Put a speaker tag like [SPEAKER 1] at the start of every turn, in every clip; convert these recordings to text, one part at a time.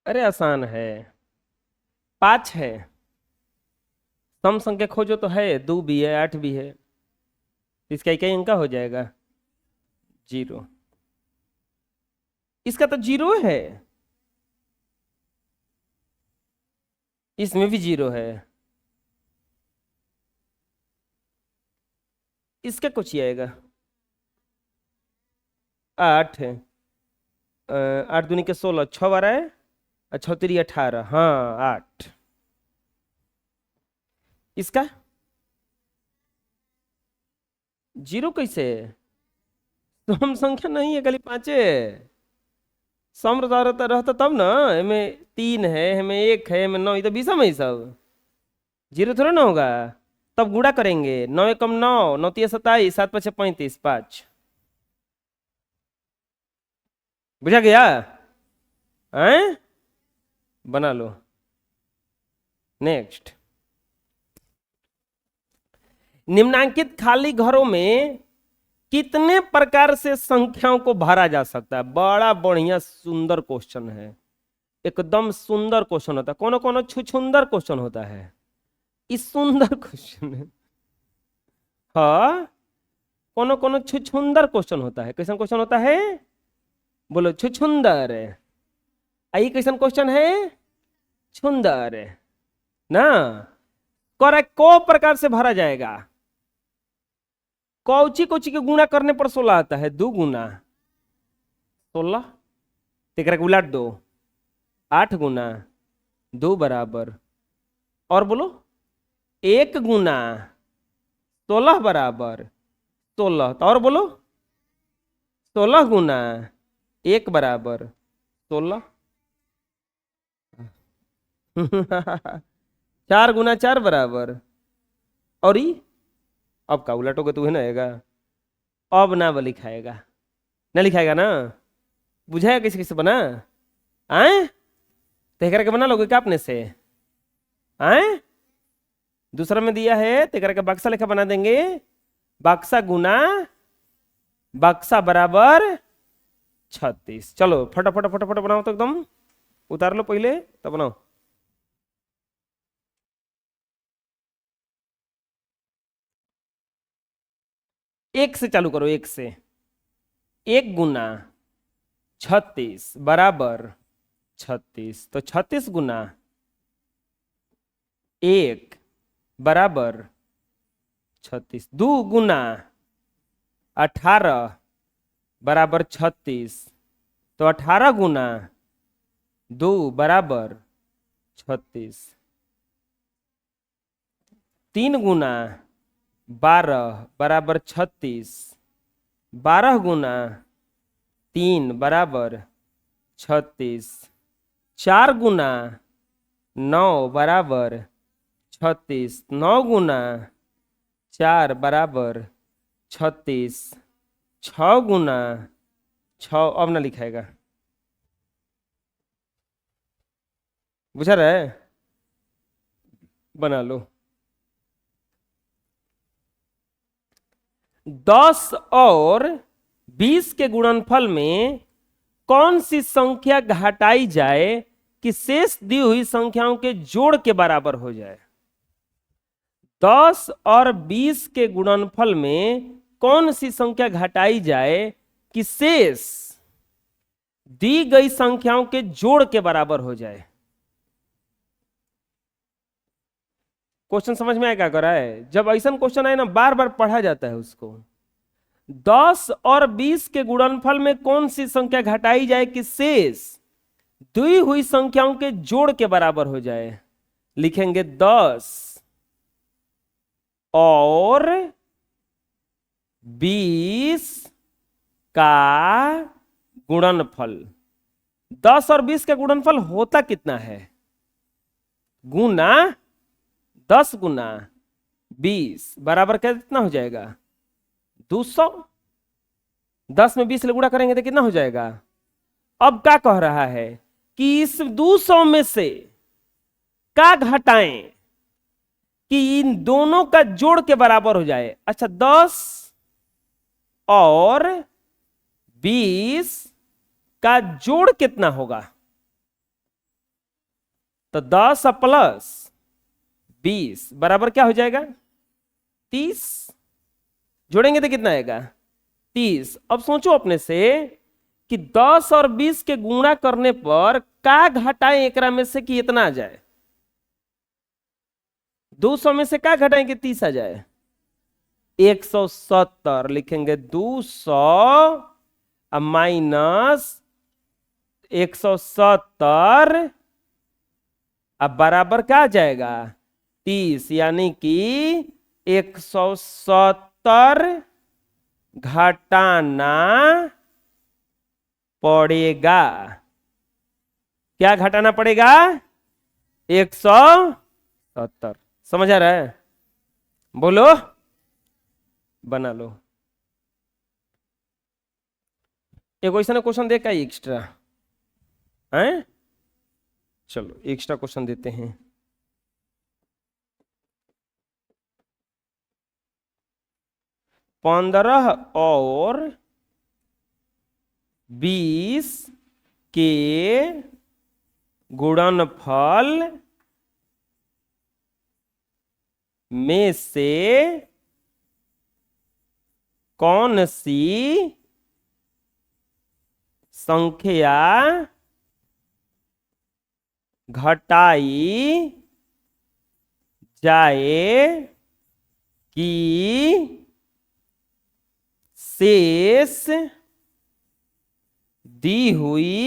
[SPEAKER 1] अरे आसान है। 5 है। सम संख्या खोजो तो है, 2 भी है, 8 भी है। इसका इकाई अंक का हो जाएगा 0। इसका तो 0 है। इसमें भी 0 है। इसका कुछ ही आएगा। 8 है। 8 दूनी के 16, 6 बारह है, 6 18, हाँ 8। इसका 0 कैसे है? सम संख्या नहीं है, खाली 5 है। सम रहता तब ना। हमें 3 है, हमें 1 है, हमें 9, ये तो बीसम है, सब 0 थोड़ा ना होगा। तब गुणा करेंगे, 9 एकम 9, 9 तिया 27, 7 पचे 35, 5। बुझा गया? हैं? बना लो। नेक्स्ट। निम्नांकित खाली घरों में कितने प्रकार से संख्याओं को भरा जा सकता है? बड़ा बढ़िया सुंदर क्वेश्चन है। एकदम सुंदर क्वेश्चन होता है। कोनो कोनो छुछुंदर क्वेश्चन होता है, इस सुंदर क्वेश्चन है। हाँ, कोनो कोनो छुछुंदर क्वेश्चन होता है। कैसा क्वेश्चन होता है? बोलो छुछुंदर। आई कैसन क्वेश्चन है? छुंदर ना। करेक्ट। को प्रकार से भरा जाएगा? कौची कौची के गुणा करने पर 16 आता है? 2 गुना 16, तेकरा के उलट दो, 8 गुना 2 बराबर, और बोलो 1 गुना 16 बराबर 16, तो और बोलो 16 गुना 1 बराबर 16। 4 गुना 4 बराबर, और ई अब का उलटोगे तो है ना आएगा। अब ना वो लिखाएगा, ना लिखाएगा ना। बुझाया कैसे कैसे बना? आए तेकरा के बना लोगे क्या अपने से? आए दूसरा में दिया है, तेकरा के बक्सा लेखा बना देंगे। बक्सा गुना बक्सा बराबर 36। चलो फटाफट फटाफट बनाओ तो एकदम। उतार लो पहले तब बनाओ। एक से चालू करो, एक से। 1 गुना 36 बराबर 36, तो 36 गुना 1 बराबर 36। 2 गुना 18 बराबर 36, तो 18 गुना 2 बराबर 36। 3 गुना 12 बराबर 36, 12 गुना 3 बराबर 36। 4 गुना 9 बराबर 36, 9 गुना 4 बराबर 36। 6 गुना 6, अब ना लिखाएगा। बुझा रहा है? बना लो। 10 और 20 के गुणनफल में कौन सी संख्या घटाई जाए कि शेष दी हुई संख्याओं के जोड़ के बराबर हो जाए? 10 और 20 के गुणनफल में कौन सी संख्या घटाई जाए कि शेष दी गई संख्याओं के जोड़ के बराबर हो जाए? क्वेश्चन समझ में आया क्या कर रहा है? जब ऐसा क्वेश्चन आए ना, बार बार पढ़ा जाता है उसको। 10 और 20 के गुणनफल में कौन सी संख्या घटाई जाए कि शेष दी हुई संख्याओं के जोड़ के बराबर हो जाए? लिखेंगे 10 और 20 का गुणनफल। 10 और 20 का गुणनफल होता कितना है? गुना 10 गुना 20 बराबर कितना हो जाएगा? 200। 10 में 20 से गुणा करेंगे तो कितना हो जाएगा? अब क्या कह रहा है कि इस 200 में से क्या घटाएं कि इन दोनों का जोड़ के बराबर हो जाए? अच्छा, 10 और 20 का जोड़ कितना होगा? तो 10 प्लस 20 बराबर क्या हो जाएगा? 30। जोड़ेंगे तो कितना आएगा? 30। अब सोचो अपने से कि 10 और 20 के गुणा करने पर का घटाएं एकरा में से कि इतना आ जाए? 200 में से का घटाएं कि 30 आ जाए? 170 लिखेंगे। 200 माइनस 170 अब बराबर क्या आ जाएगा? 30, यानी कि 170 घटाना पड़ेगा। क्या घटाना पड़ेगा? 170। समझ आ रहा है? बोलो, बना लो। एक क्वेश्चन क्वेश्चन दे का एक्स्ट्रा है? चलो एक्स्ट्रा क्वेश्चन देते हैं। 15 और 20 के गुणनफल में से कौन सी संख्या घटाई जाए कि शेष दी हुई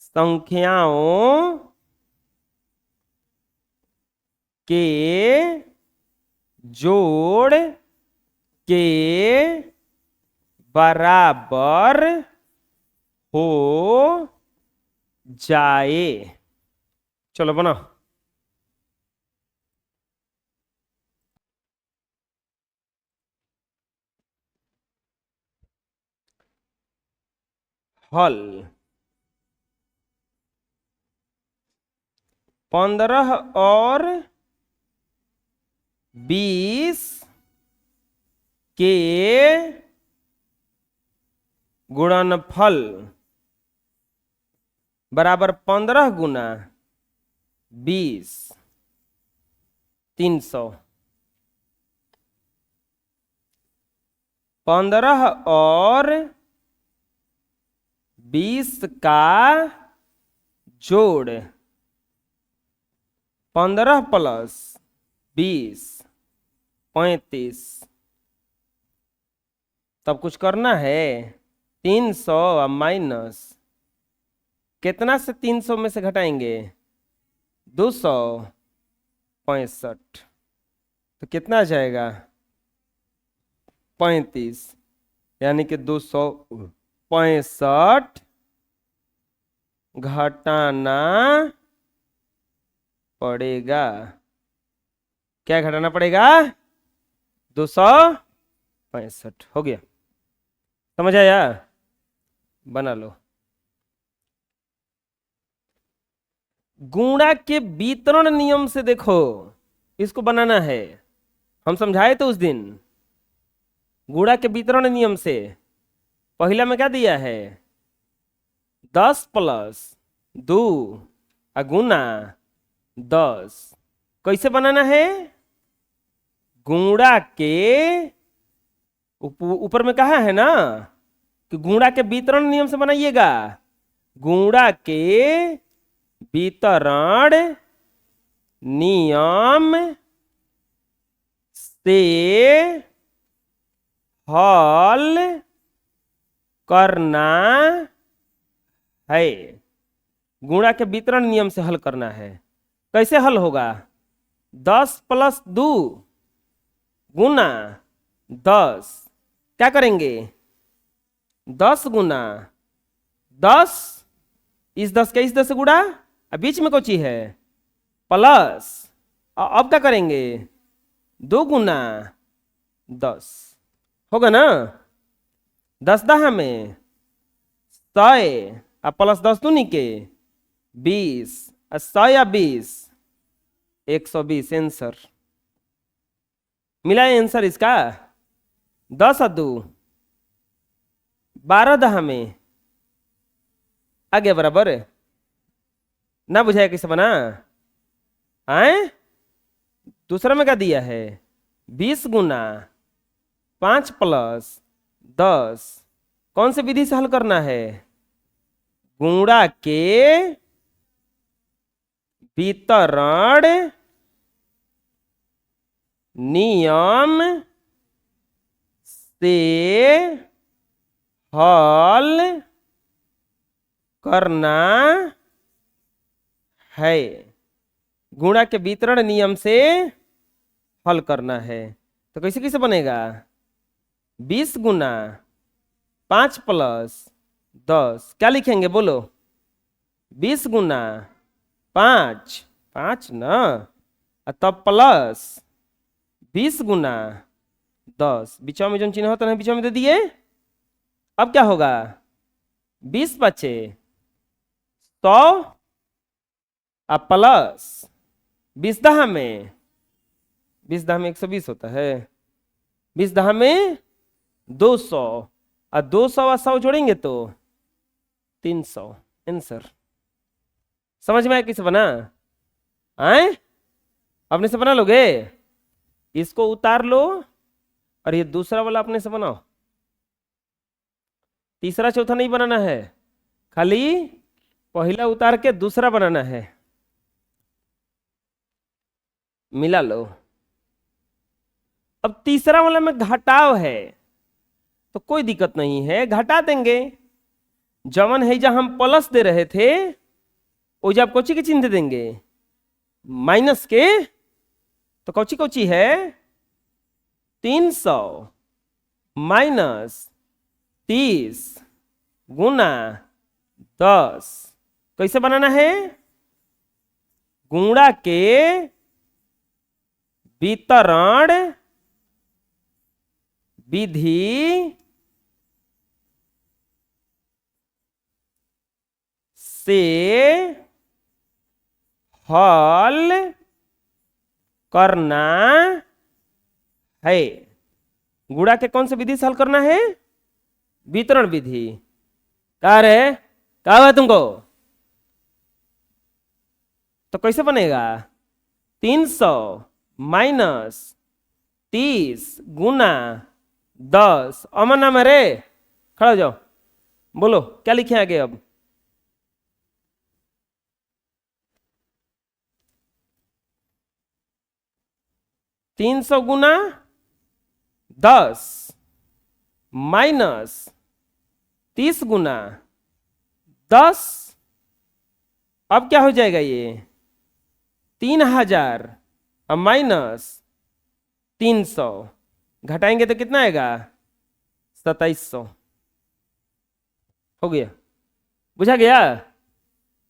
[SPEAKER 1] संख्याओं के जोड़ के बराबर हो जाए? चलो बनाओ। हल 15 और 20 के गुणनफल बराबर 15 गुना 20 300। 15 और 20 का जोड़ 15 प्लस 20 35। तब कुछ करना है। 300 माइनस कितना से 300 में से घटाएंगे? 265। तो कितना आ जाएगा? 35, यानी कि 265 घटाना पड़ेगा। क्या घटाना पड़ेगा? 265। हो गया? समझ आया? बना लो। गुणा के वितरण नियम से देखो, इसको बनाना है। हम समझाए तो उस दिन गुणा के वितरण नियम से। पहला में क्या दिया है? 10 प्लस 2 गुना 10। कैसे बनाना है? गुणा के ऊपर में कहा है ना कि गुणा के वितरण नियम से बनाइएगा। गुणा के वितरण नियम से हल करना है। गुणा के वितरण नियम से हल करना है। कैसे हल होगा? 10 प्लस 2 गुना 10। क्या करेंगे? 10 गुना 10, इस 10 का इस 10 से गुणा, बीच में कौन सी है? प्लस। अब क्या करेंगे? 2 गुना 10 होगा ना? 10 दहा में 100 प्लस 10 दूनी के 20, 100 या 20 120। आंसर मिला है। आंसर इसका 10 और 2 12 दहा में आ गया बराबर। ना बुझाया कैसे बना? आए, दूसरा में क्या दिया है? 20 गुना 5 प्लस 10। कौन से विधि से हल करना है? गुणा के वितरण नियम से हल करना है। गुणा के वितरण नियम से हल करना है। तो कैसे कैसे बनेगा? 20 गुना 5 प्लस 10, क्या लिखेंगे बोलो? 20 गुना 5, 5 ना, तब प्लस 20 गुना 10, बीचों में जो चिन्ह होता है बीचों में दे दिए। अब क्या होगा? 20 बचे 100 प्लस 20 दहा में, 20 दहा में 120 होता है, 20 दहा में 200, और 200 और 100 जोड़ेंगे तो 300। आंसर समझ में आया कैसे बना? आए, अपने से बना लोगे? इसको उतार लो और ये दूसरा वाला अपने से बनाओ। तीसरा चौथा नहीं बनाना है, खाली पहला उतार के दूसरा बनाना है। मिला लो। अब तीसरा वाला में घटाव है तो कोई दिक्कत नहीं है, घटा देंगे। जवन है जहां हम प्लस दे रहे थे वो जब कोची के चिन्ह दे देंगे माइनस के, तो कोची कोची है? 300 माइनस 30 गुना 10। कैसे बनाना है? गुणा के वितरण विधि से हल करना है। गुणा के कौन से विधि से हल करना है? वितरण विधि। क्या रे, क्या हुआ तुमको? तो कैसे बनेगा? 300 माइनस 30 गुना 10। अमन नाम है रे, खड़ा हो जाओ, बोलो क्या लिखे आगे? अब 300 गुना 10 माइनस 30 गुना 10। अब क्या हो जाएगा? ये 3000 और माइनस 300 घटाएंगे तो कितना आएगा? 2700। हो गया, बुझा गया?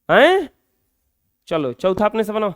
[SPEAKER 1] हैं? चलो चौथा अपने से बनाओ।